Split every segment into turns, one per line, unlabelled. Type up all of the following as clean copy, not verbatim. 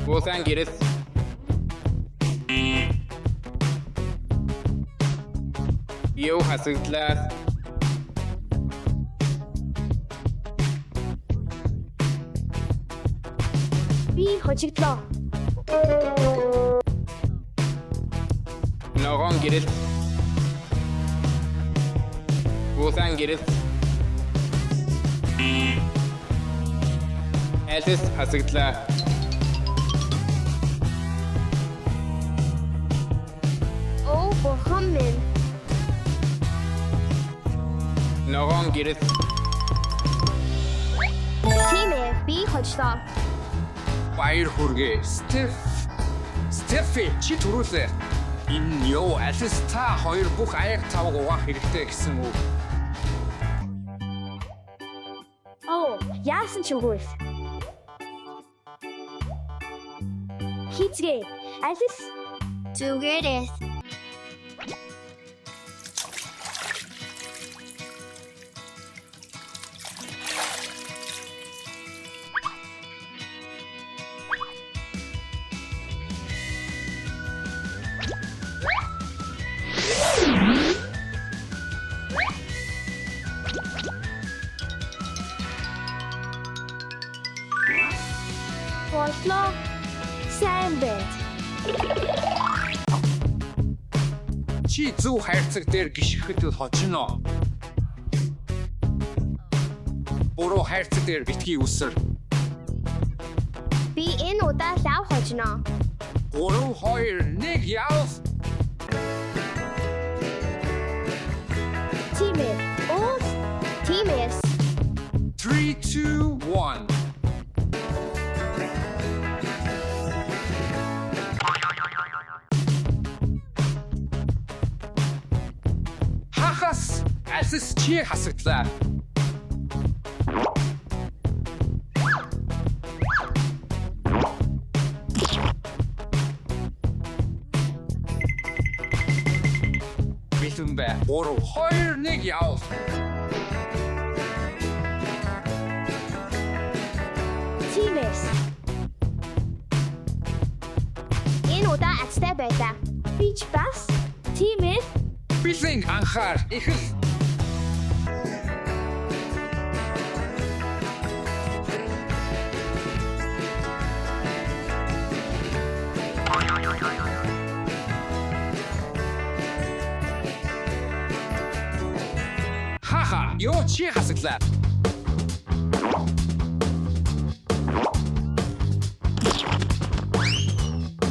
Буусан гэрэл. Юу хасагдлаа.
Би хожигдлоо.
Ногоон гэрэл. Буусан гэрэл. Элис хасагдлаа.
Оо бурхан минь.
Ногоон гэрэл.
Тийм ээ, би хожлоо.
Баяр хүргээ. Стефи чи түрүүлээ. Энэ юу Алис та хоёр бүх аяг тавг угаах хэрэгтэй гэсэн үг.
Оо, яасан ч үгүй. Хийцгээ. Алис
Зүгээрээ.
боллоо. Сайн байна.
Чи зөв хайрцаг дээр гიშгэхэд хожино. Буруу хайрцаг дээр битгий үсэр.
Би энэ удаа лав хожно.
3 2 1 яв.
Тимээ. Оо. Тимээс.
3 2 1. Хахас Алис чи хасагдлаа. Битэн бай. 3 2 1 яв.
Тимээс. Энэ удаа ачтай байлаа. Би ч бас. Тимээ.
Битэн анхаар ихэл. Хаха, ёо чи хасагдлаа.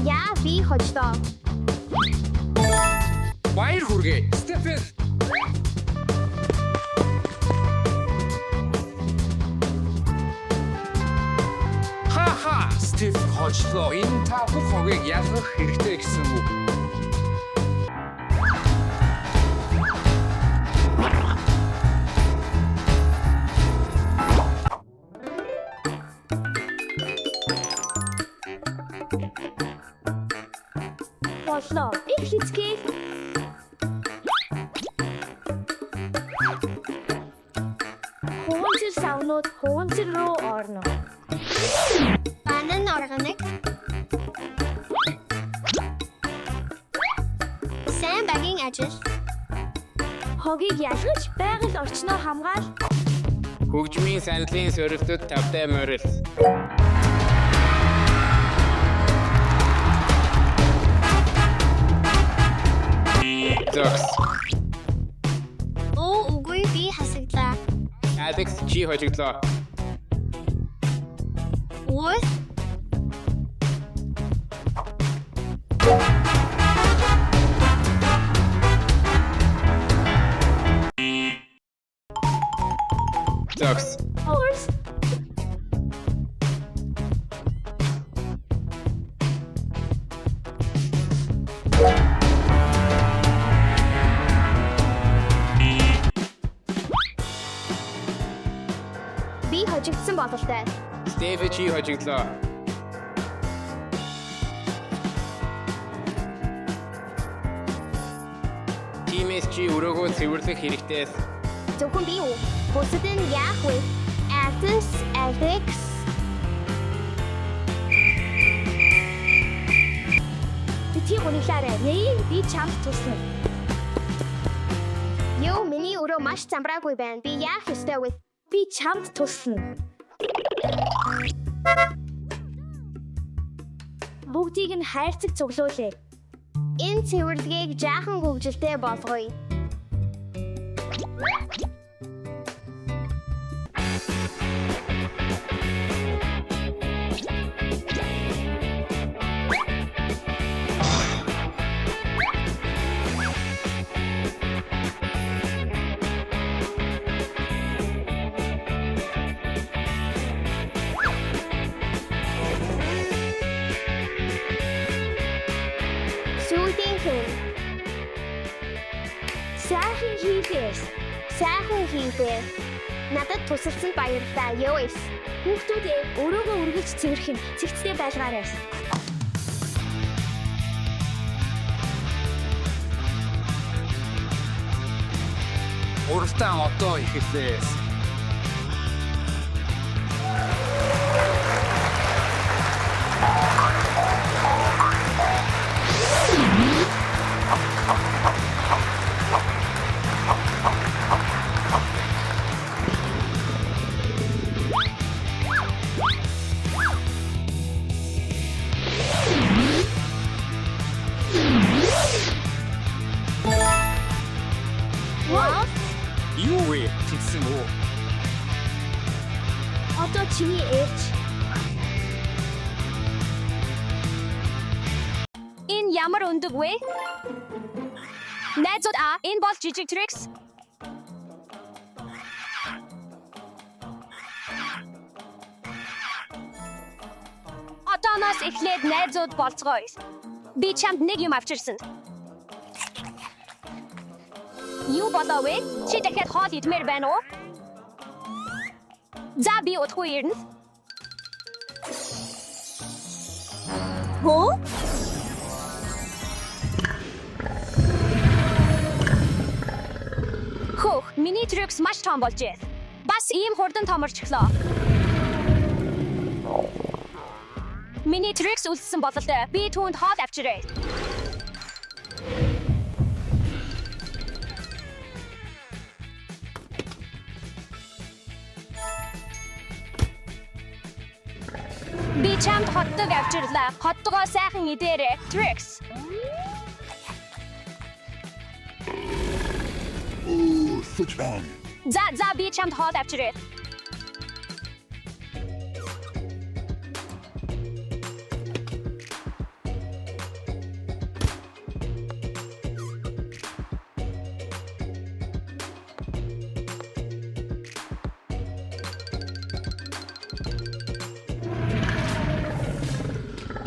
Яа, би хожлоо.
Баяр хүргээ. Стефен. Хаха, Стеф хожлоо. Энэ та бүх хогийг ялгах хэрэгтэй гэсэн үг.
Боллоо. Их хийцгээ. Хуунцэр савнууд хуунцэр руу орно.
Банан органик. Сайн багийн ажил.
Хогийг ялгаж байгаль орчноо хамгаал.
Хөгжмийн сандлын сорилтууд тавтай морил. Зогс.
Оо үгүй би хасагдлаа.
Алекс чи хожигдлоо.
What?
Зогс.
Horse. Би хожигдсан бололтой.
Стефи чи хожигдлоо. Тимээс чи өрөөгөө цэвэрлэх хэрэгтэй.
Зөвхөн би үү? Бусад нь яах вэ? Alex. хүнийхээрээ би чамд туслана. Юу миний өрөө маш замбраагүй байна. Би яах ёстой вэ? Би чамд туслана. Бүгдийг нь хайрцаг цуглуулъя. Энэ цэвэрлэгийг жаахан хөвгөлтэй болгоё. Сайхан хийвээ. Надад тусалсан баярлалаа. Ёс. Хүүхдүүдээ өрөөгөө үргэлж цэвэрх нь цэгцтэй байлгаарай.
Уралдаан одоо эхэллээ. Юу вэ? Тэгсэн үү?
Одоо чиний ээж.
Энэ ямар өндөг вэ? Найзууд энэ бол жижиг Trix. Одооноос эхлээд найзууд болцгоё. Би чамд нэг юм авчирсан. Юу болоо вэ? Чи дахиад хоол идмээр байна уу? За би удахгүй ирнэ. Хөө? Хөх, миний Trix маш том болжээ. Бас ийм хурдан томорчихлоо. Миний Trix үлдсэн бололтой. Би түүнд хоол авчирээ. Би чамд хотдог авчирлаа. Хоттогоо сайхан идээрэй, Trix. За би чамд хоол авчирээ.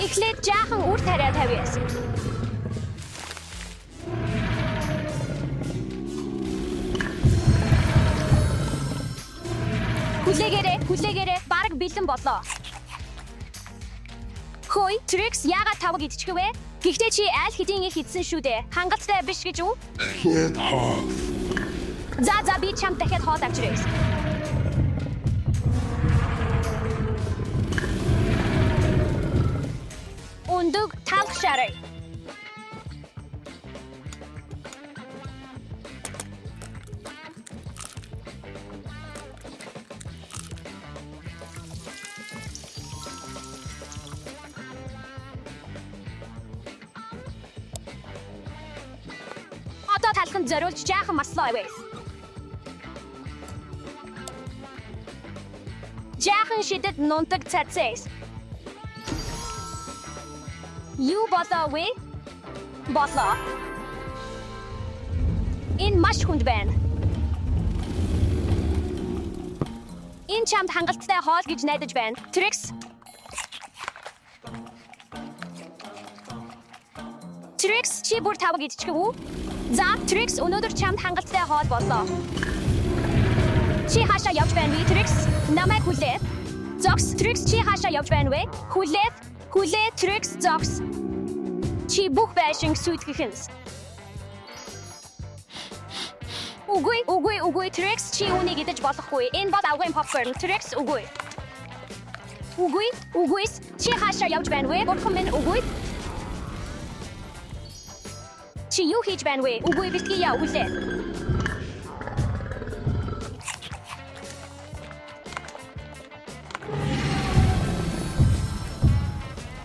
Эхлээд жаахан үр тариа тавьяас. Хүлээгээрээ бараг бэлэн боллоо. Хөөе, Trix яагаад тавг идчихвэ вэ? Гэхдээ чи аль хэдийн их идсэн шүү дээ. Хангалттай биш гэж үү? За би чамд дахиад хоол авчирээ. Өндөг талх шарай. Одоо талханд зориулж жаахан маслаа авъя. Жаахан шидэд нунтаг цацээс. Юу болоо вэ? Болоо. Энэ маш хүнд байна. Энэ чамд хангалттай хоол гэж найдаж байна. Trix. Trix чи бүр тавг идчихв үү? За, Trix өнөөдөр чамд хангалттай хоол боллоо. Чи хаашаа явж байна вэ, Trix? Намайг хүлээ. Zox, Trix чи хаашаа явж байна вэ? Хүлээ, Trix, Zox. Чи бүх байшинг сүйтгэхэнс. Үгүй, Trix чи үнийг идэж болохгүй. Энэ бол авгын попкорн, Trix, үгүй. Үгүй, чи хаашаа явж байна вэ? Бурхан минь, үгүй. Чи юу хийж байна вэ? Үгүй битгий яа хүлээ.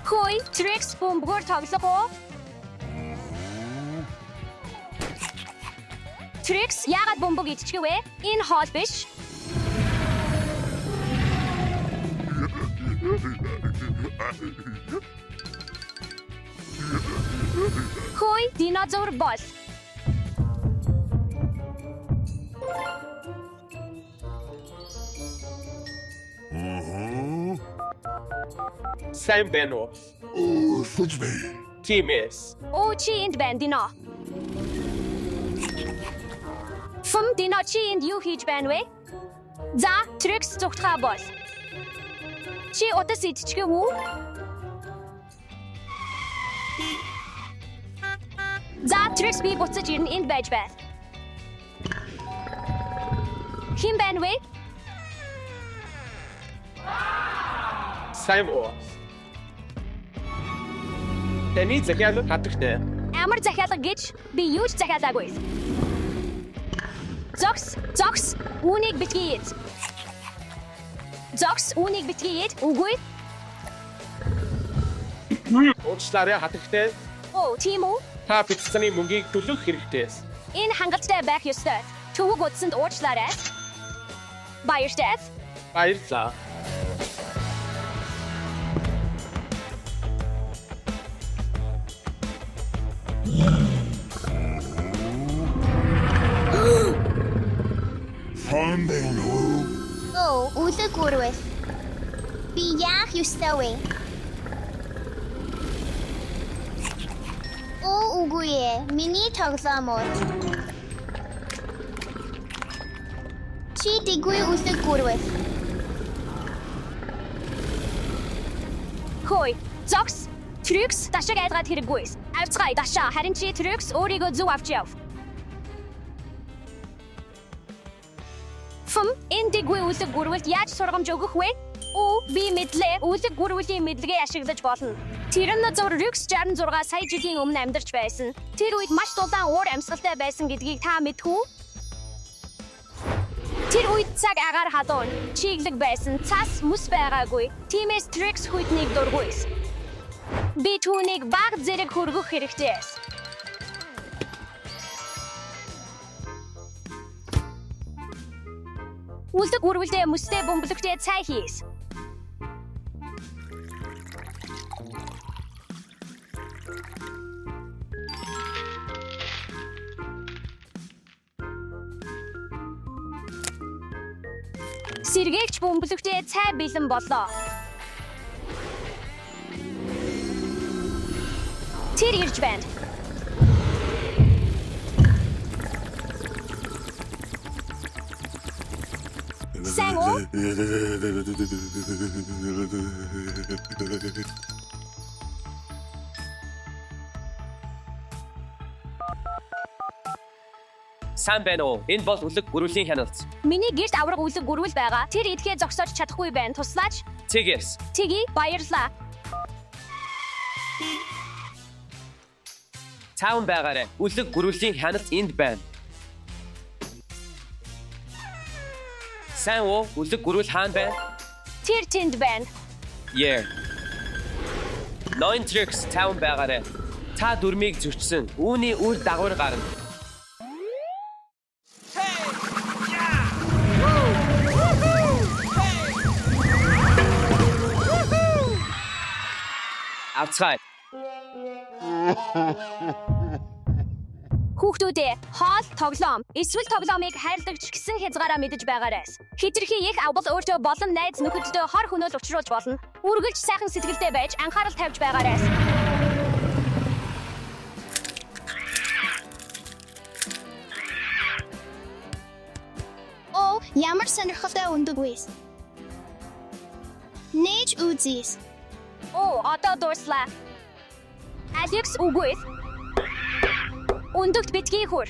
Хөөе, Trix бомбгоор тоглох уу? Trix яагаад бомбог идчихвэ? Энэ хоол биш. Хөөе, динозавр бол.
Сайн байна уу? Тимээс.
Оо чи энд байна дино. Дино чи энд юу хийж байна вэ? За, Trix зүгтхаа бол. Чи утас идчихв үү? За, Trix би буцаж ирнэ энд байж бай. Хин байна вэ?
Сайн уу? Таны захиалга хатагтай.
Амар захиалга гэж би юу ч захиалаагүй. Зогс, үүнийг битгий ид. Зогс, үүнийг битгий ид. Үгүй.
Уучлаарай хатагтай.
Оо, тийм үү?
Та бицсаны мөнгийг төлөх хэрэгтэй.
Энэ хангалттай байх ёстой. Төвөг утсанд уучлаарай. Баяртай.
Баярлалаа.
Оо, үлэг үрвэс. Би яах ёстой вэ? Оо, үгүй ээ. Миний тоглоомод. Чи дэггүй үлэг үрвэс.
Хөөе, Зогс, Trix дашиг айлгаад хэрэггүй. Авцгай даша, харин чи Trix өөрийгөө зөв авч яв. Энэ дэггүй үлэг гүрвэлд яаж сургамж өгөх вэ? Оо, би мэдлээ. Үлэг гүрвэлийн мэдлэгээ ашиглаж болно. Тираннозавр Rex 66 сая жилийн өмнө амьдарч байсан. Тэр үед маш дулаан уур амьсгалтай байсан гэдгийг та мэдхүү? Тэр үед цаг агаар халуун, чиглэг байсан, цас мөс байгаагүй. Тиймээс Trix хүйтнийг дургүйс. Би түүнийг баг зэрэг хөргөх хэрэгтэй. Үлдэг үрвэлдээ мөстэй бөмбөлөгтэй цай хийс. Сэргээгч бөмбөлөгтэй цай бэлэн боллоо. Тэр ирж байна. Сайн уу?
Сайн байна уу? Энэ бол үлэг гүрвлийн хяналт.
Миний гэрт авраг үлэг гүрвэл байгаа. Тэр идэхээ зогсоож чадахгүй байна. Туслаач.
Тэгээс.
Тгий, баярлалаа.
Цааван байгаарай. Үлэг гүрвлийн хяналт энд байна. Сайн уу? Үлэг гүрвэл хаана байна?
Тэр тэнд байна.
Yeah. Ноён Trix цааван байгаарай. Та дүрмийг зөрчсөн. Үүний үр дагавар гарна. Авцгай.
Хүүхдүүдээ хоол тоглоом, эсвэл тоглоомыг хайрлагч гэсэн хязгаараа мэдэж байгаарай. Хитрхи их авбал өөртөө болон найз нөхөддөө хор хөнөөл учруулж болно. Үргэлж сайхан сэтгэлдээ байж анхаарал тавьж байгаарай.
Оо, ямар сонирхолтой өндөг вэ? Нээж үзье.
Оо, одоо дурслаа. Алекс үгүй. Өндөгт битгий хүр.